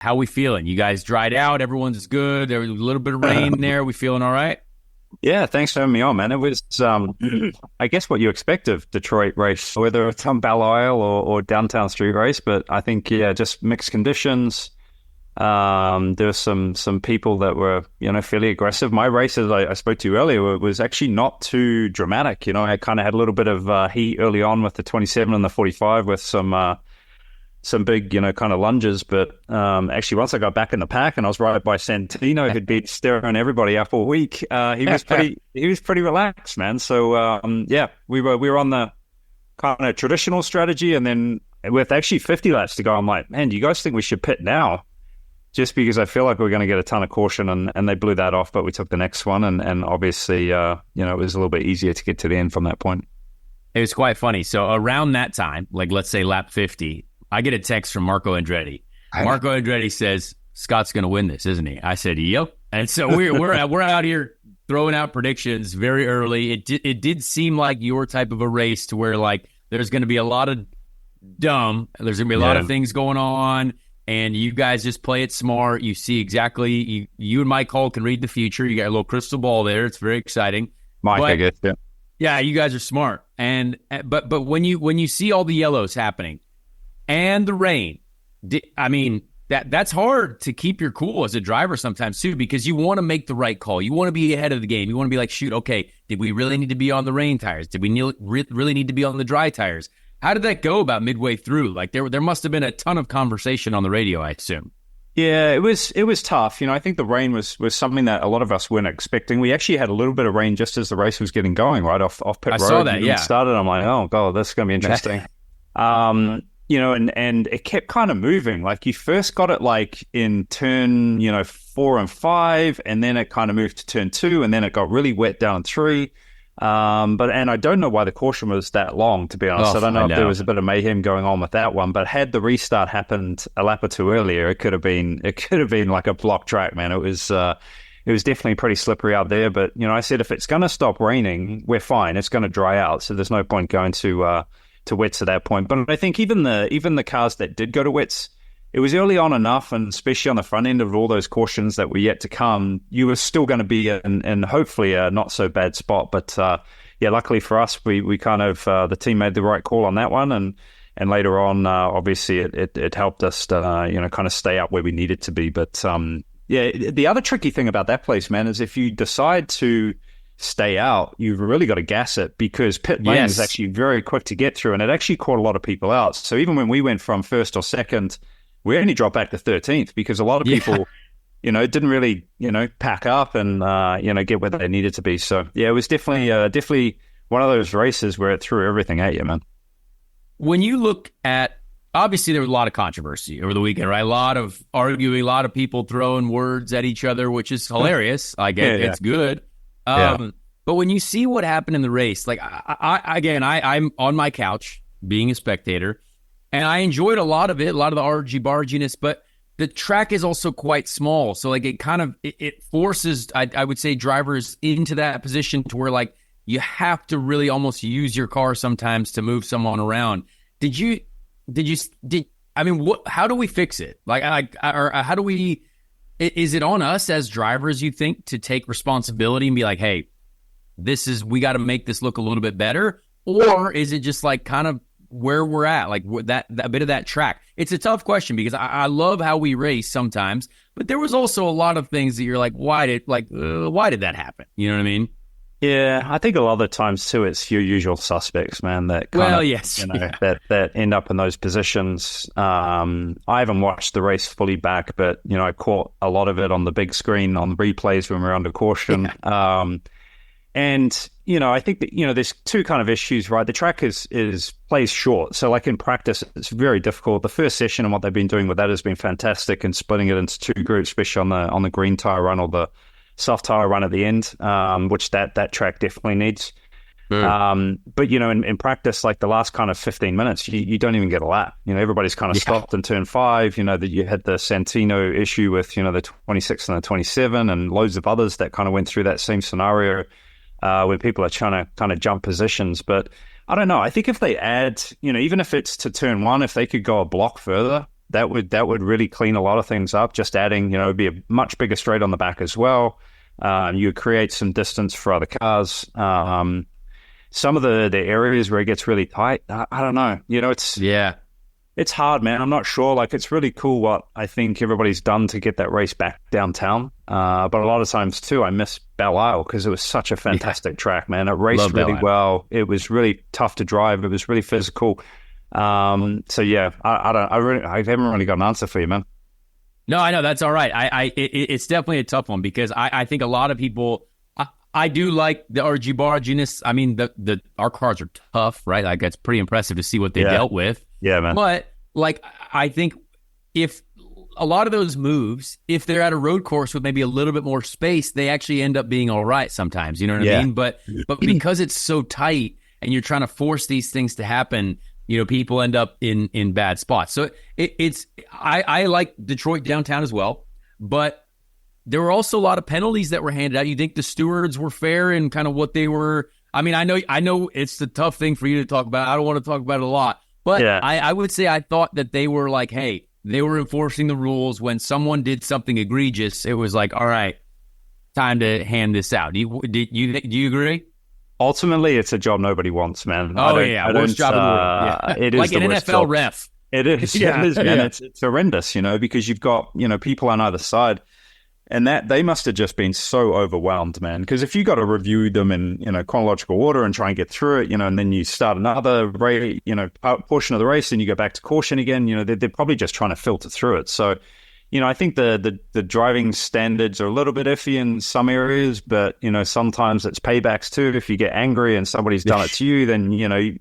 How we feeling? You guys dried out? Everyone's good? There was a little bit of rain there. We feeling all right? Yeah, thanks for having me on, man. It was, I guess, what you expect of Detroit race, whether it's on Belle Isle or downtown street race. But I think, yeah, just mixed conditions. There were some people that were, fairly aggressive. My race, as I spoke to you earlier, was actually not too dramatic. I kind of had a little bit of heat early on with the 27 and the 45 with some big, kind of lunges. But actually, once I got back in the pack and I was right by Santino, who'd been staring everybody up all week, he was pretty relaxed, man. So yeah, we were on the kind of traditional strategy, and then with actually 50 laps to go, I'm like, man, do you guys think we should pit now? Just because I feel like we're going to get a ton of caution, and they blew that off, but we took the next one, and obviously, it was a little bit easier to get to the end from that point. It was quite funny. So around that time, like let's say lap 50, I get a text from Marco Andretti. Marco Andretti says, Scott's going to win this, isn't he? I said, yep. And so we're out here throwing out predictions very early. It did seem like your type of a race to where like there's going to be a lot of there's going to be a lot of things going on, and you guys just play it smart. You see exactly, you and Mike Hull can read the future. You got a little crystal ball there. It's very exciting. Mike, I guess, yeah. Yeah, you guys are smart. And but when you see all the yellows happening and the rain, I mean, that's hard to keep your cool as a driver sometimes too, because you want to make the right call. You want to be ahead of the game. You want to be like, shoot, okay, did we really need to be on the rain tires? Did we really need to be on the dry tires? How did that go about midway through? Like there must have been a ton of conversation on the radio, I assume. Yeah, it was tough. I think the rain was something that a lot of us weren't expecting. We actually had a little bit of rain just as the race was getting going, right off pit road. I saw that, yeah. Started, I'm like, oh god, this is going to be interesting. And it kept kind of moving. Like you first got it like in turn, 4 and 5, and then it kind of moved to turn 2, and then it got really wet down 3. And I don't know why the caution was that long, to be honest. I don't know if there was a bit of mayhem going on with that one, but had the restart happened a lap or two earlier, it could have been like a block track, man. It was definitely pretty slippery out there. But, I said, if it's going to stop raining, we're fine. It's going to dry out. So there's no point going to wets at that point. But I think even the cars that did go to wets, it was early on enough, and especially on the front end of all those cautions that were yet to come, you were still going to be in hopefully a not so bad spot. But yeah, luckily for us, we kind of the team made the right call on that one, and later on, obviously it helped us to kind of stay up where we needed to be. But yeah, the other tricky thing about that place, man, is if you decide to stay out, you've really got to gas it, because pit lane is actually very quick to get through, and it actually caught a lot of people out. So even when we went from first or second, we only dropped back to 13th because a lot of people, didn't really, pack up and, get where they needed to be. So, yeah, it was definitely one of those races where it threw everything at you, man. When you look at, obviously there was a lot of controversy over the weekend, right? A lot of arguing, a lot of people throwing words at each other, which is hilarious. I get it. It's good. But when you see what happened in the race, like I'm on my couch being a spectator, and I enjoyed a lot of it, a lot of the argy-barginess, but the track is also quite small. So like it forces, I would say, drivers into that position to where like you have to really almost use your car sometimes to move someone around. How do we fix it? How do we, is it on us as drivers, you think, to take responsibility and be like, hey, we got to make this look a little bit better? Or is it just like kind of where we're at, like that bit of that track? It's a tough question, because I love how we race sometimes, but there was also a lot of things that you're like, why did that happen? You know what I mean? Yeah, I think a lot of the times too, it's your usual suspects, man, that that end up in those positions. I haven't watched the race fully back, but I caught a lot of it on the big screen on the replays when we were under caution. And, I think that, there's two kind of issues, right? The track plays short. So like in practice, it's very difficult. The first session and what they've been doing with that has been fantastic, and splitting it into two groups, especially on the green tire run or the soft tire run at the end, which that track definitely needs. But, in practice, like the last kind of 15 minutes, you don't even get a lap. Everybody's kind of stopped in turn 5. That you had the Santino issue with, the 26 and the 27, and loads of others that kind of went through that same scenario. Where people are trying to kind of jump positions. But I don't know. I think if they add, even if it's to turn 1, if they could go a block further, that would really clean a lot of things up. Just adding, it'd be a much bigger straight on the back as well. You would create some distance for other cars. Some of the areas where it gets really tight, I don't know. It's hard, man. I'm not sure. Like, it's really cool what I think everybody's done to get that race back downtown. But a lot of times, too, I miss Belle Isle because it was such a fantastic track, man. It raced really well. It was really tough to drive. It was really physical. So, yeah, I haven't really got an answer for you, man. No, I know. That's all right. It's definitely a tough one because I think a lot of people... I do like the RG Barginess. I mean, our cars are tough, right? Like, it's pretty impressive to see what they dealt with. Yeah, man. But, like, I think if a lot of those moves, if they're at a road course with maybe a little bit more space, they actually end up being all right sometimes. You know what I mean? But because it's so tight and you're trying to force these things to happen, people end up in bad spots. So I like Detroit downtown as well, but there were also a lot of penalties that were handed out. You think the stewards were fair in kind of what they were? I mean, I know it's the tough thing for you to talk about. I don't want to talk about it a lot, but I would say I thought that they were like, hey, they were enforcing the rules. When someone did something egregious, it was like, all right, time to hand this out. Do you agree? Ultimately, it's a job nobody wants, man. Worst job in the world. It is like an NFL job. ref. It is, it is, man. It's horrendous, because you've got people on either side. And that they must have just been so overwhelmed, man. Because if you got to review them in chronological order and try and get through it, and then you start another portion of the race and you go back to caution again, they're probably just trying to filter through it. So, I think the driving standards are a little bit iffy in some areas, but sometimes it's paybacks too. If you get angry and somebody's done it to you, then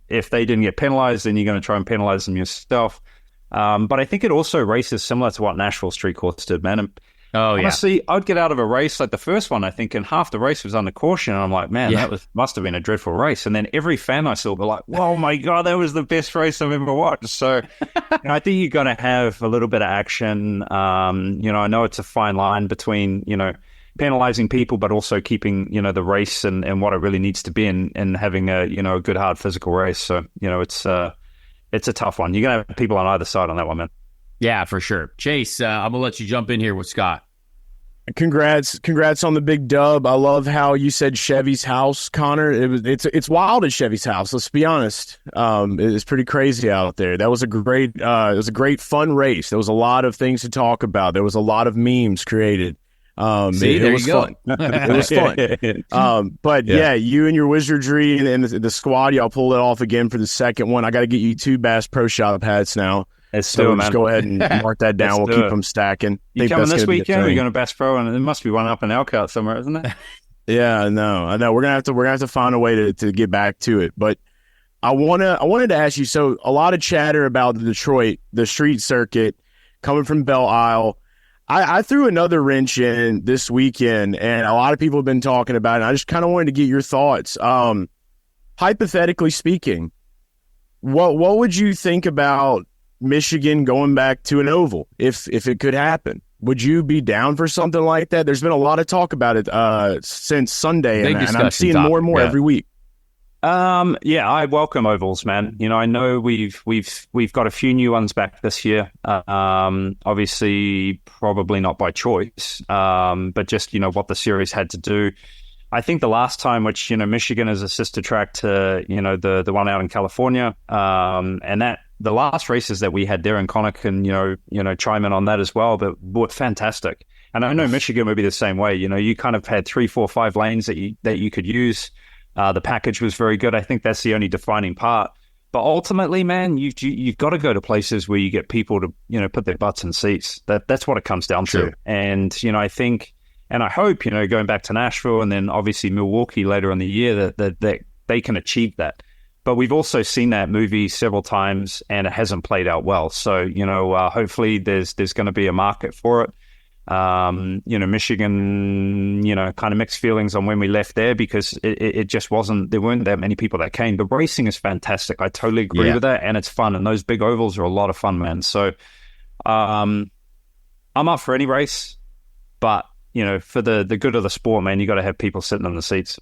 if they didn't get penalized, then you're going to try and penalize them yourself. But I think it also races similar to what Nashville Street Course did, man. And honestly, I'd get out of a race like the first one, I think, and half the race was under caution. And I'm like, man, that must have been a dreadful race. And then every fan I saw were like, oh my God, that was the best race I've ever watched. So I think you're going to have a little bit of action. I know it's a fine line between, penalizing people, but also keeping, the race and what it really needs to be and having a good, hard physical race. So, it's a tough one. You're going to have people on either side on that one, man. Yeah, for sure. Chase, I'm going to let you jump in here with Scott. Congrats on the big dub. I love how you said Chevy's house, Connor. It's wild at Chevy's house. Let's be honest. It's pretty crazy out there. That was a great fun race. There was a lot of things to talk about. There was a lot of memes created. It was fun. It was fun. But you and your wizardry and the squad, y'all pulled it off again for the second one. I got to get you 2 Bass Pro Shop hats now. So just go ahead and mark that down. We'll keep them stacking. You coming this weekend? We're going to Bass Pro, and there must be one up in Elkhart somewhere, isn't it? Yeah, I know. We're gonna have to find a way to get back to it. But I wanted to ask you. So a lot of chatter about Detroit, the street circuit, coming from Belle Isle. I threw another wrench in this weekend, and a lot of people have been talking about it. And I just kind of wanted to get your thoughts. Hypothetically speaking, what would you think about Michigan going back to an oval if it could happen? Would you be down for something like that? There's been a lot of talk about it since Sunday, and I'm seeing more and more every week. I welcome ovals, man. I know we've got a few new ones back this year. Obviously, probably not by choice, but just what the series had to do. I think the last time, which Michigan is a sister track to the one out in California, and that. The last races that we had there, and Conor can, chime in on that as well, but were fantastic. And I know Michigan would be the same way. You kind of had 3, 4, 5 lanes that you could use. The package was very good. I think that's the only defining part. But ultimately, man, you've got to go to places where you get people to, put their butts in seats. That's what it comes down to. And, I think, and I hope, going back to Nashville and then obviously Milwaukee later in the year that they can achieve that. But we've also seen that movie several times, and it hasn't played out well. So, hopefully there's going to be a market for it. Michigan, kind of mixed feelings on when we left there because it just wasn't, there weren't that many people that came. The racing is fantastic. I totally agree with that, and it's fun. And those big ovals are a lot of fun, man. So I'm up for any race, but, for the good of the sport, man, you got to have people sitting in the seats.